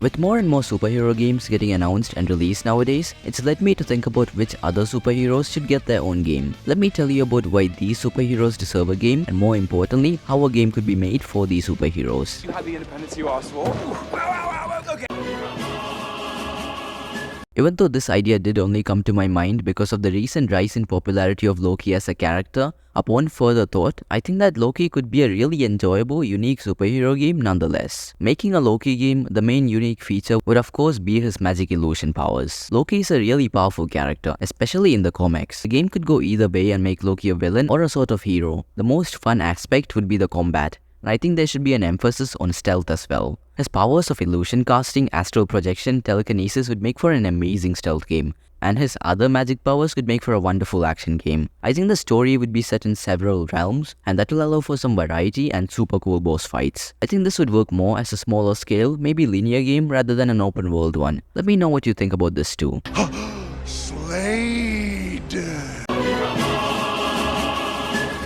With more and more superhero games getting announced and released nowadays, it's led me to think about which other superheroes should get their own game. Let me tell you about why these superheroes deserve a game, and more importantly, how a game could be made for these superheroes. You had the independence you asked for. Okay. Even though this idea did only come to my mind because of the recent rise in popularity of Loki as a character, upon further thought, I think that Loki could be a really enjoyable, unique superhero game nonetheless. Making a Loki game, the main unique feature would of course be his magic illusion powers. Loki is a really powerful character, especially in the comics. The game could go either way and make Loki a villain or a sort of hero. The most fun aspect would be the combat, and I think there should be an emphasis on stealth as well. His powers of illusion casting, astral projection, telekinesis would make for an amazing stealth game, and his other magic powers could make for a wonderful action game. I think the story would be set in several realms, and that will allow for some variety and super cool boss fights. I think this would work more as a smaller scale, maybe linear game rather than an open world one. Let me know what you think about this too. Slade.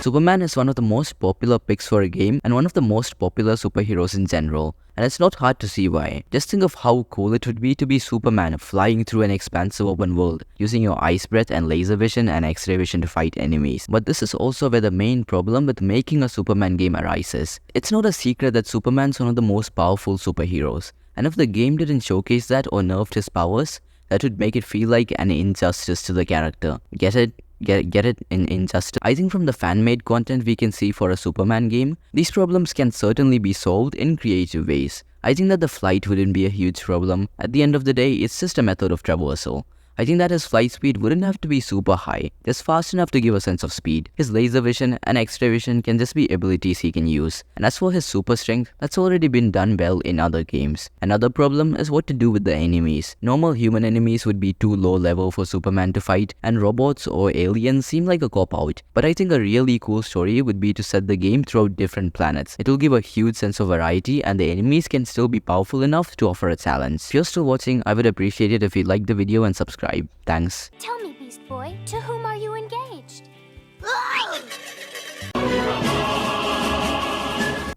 Superman is one of the most popular picks for a game and one of the most popular superheroes in general, and it's not hard to see why. Just think of how cool it would be to be Superman flying through an expansive open world, using your ice breath and laser vision and X-ray vision to fight enemies. But this is also where the main problem with making a Superman game arises. It's not a secret that Superman's one of the most powerful superheroes, and if the game didn't showcase that or nerfed his powers, that would make it feel like an injustice to the character. Get it? Get it in injustice. I think from the fan-made content we can see for a Superman game, these problems can certainly be solved in creative ways. I think that the flight wouldn't be a huge problem. At the end of the day, it's just a method of traversal. I think that his flight speed wouldn't have to be super high, just fast enough to give a sense of speed. His laser vision and X-ray vision can just be abilities he can use. And as for his super strength, that's already been done well in other games. Another problem is what to do with the enemies. Normal human enemies would be too low level for Superman to fight, and robots or aliens seem like a cop-out. But I think a really cool story would be to set the game throughout different planets. It will give a huge sense of variety, and the enemies can still be powerful enough to offer a challenge. If you're still watching, I would appreciate it if you liked the video and subscribe. Thanks. Tell me, Beast Boy, to whom are you engaged?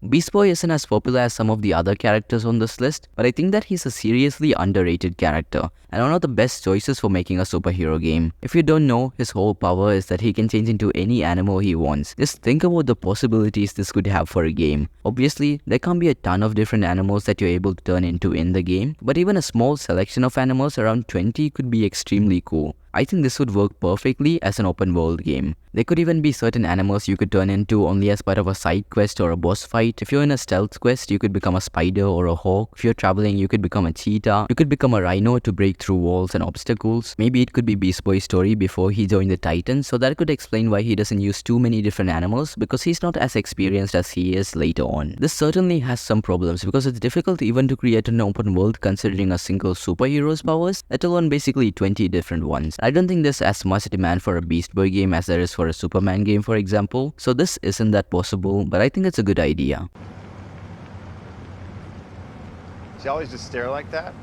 Beast Boy isn't as popular as some of the other characters on this list, but I think that he's a seriously underrated character and one of the best choices for making a superhero game. If you don't know, his whole power is that he can change into any animal he wants. Just think about the possibilities this could have for a game. Obviously, there can't be a ton of different animals that you're able to turn into in the game, but even a small selection of animals, around 20, could be extremely cool. I think this would work perfectly as an open world game. There could even be certain animals you could turn into only as part of a side quest or a boss fight. If you're in a stealth quest, you could become a spider or a hawk. If you're traveling, you could become a cheetah. You could become a rhino to break through walls and obstacles. Maybe it could be Beast Boy's story before he joined the Titans, so that could explain why he doesn't use too many different animals, because he's not as experienced as he is later on. This certainly has some problems because it's difficult even to create an open world considering a single superhero's powers, let alone basically 20 different ones. I don't think there's as much demand for a Beast Boy game as there is for a Superman game, for example, so this isn't that possible, but I think it's a good idea. Does he always just stare like that?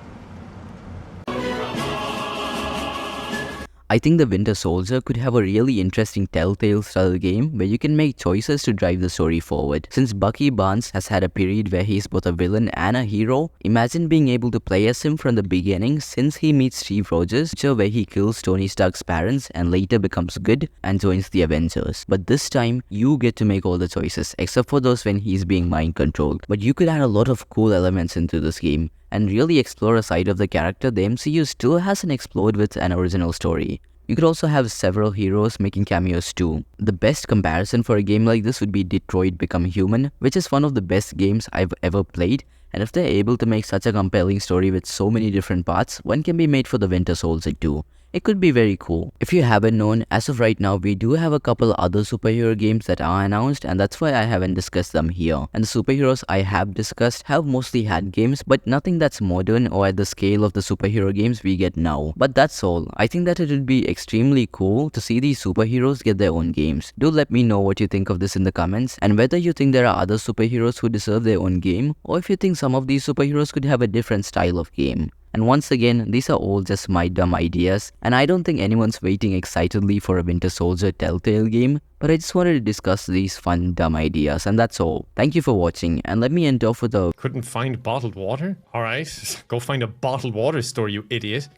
I think the Winter Soldier could have a really interesting Telltale style game where you can make choices to drive the story forward. Since Bucky Barnes has had a period where he's both a villain and a hero, imagine being able to play as him from the beginning since he meets Steve Rogers, where he kills Tony Stark's parents and later becomes good and joins the Avengers. But this time, you get to make all the choices, except for those when he's being mind controlled. But you could add a lot of cool elements into this game and really explore a side of the character the MCU still hasn't explored with an original story. You could also have several heroes making cameos too. The best comparison for a game like this would be Detroit Become Human, which is one of the best games I've ever played, and if they're able to make such a compelling story with so many different parts, one can be made for the Winter Soldier too. It could be very cool. If you haven't known, as of right now, we do have a couple other superhero games that are announced, and that's why I haven't discussed them here. And the superheroes I have discussed have mostly had games, but nothing that's modern or at the scale of the superhero games we get now. But that's all. I think that it would be extremely cool to see these superheroes get their own games. Do let me know what you think of this in the comments, and whether you think there are other superheroes who deserve their own game, or if you think some of these superheroes could have a different style of game. And once again, these are all just my dumb ideas, and I don't think anyone's waiting excitedly for a Winter Soldier Telltale game, but But I just wanted to discuss these fun, dumb ideas, and that's all. Thank you for watching, and let me end off with a Couldn't find bottled water? Alright, go find a bottled water store, you idiot.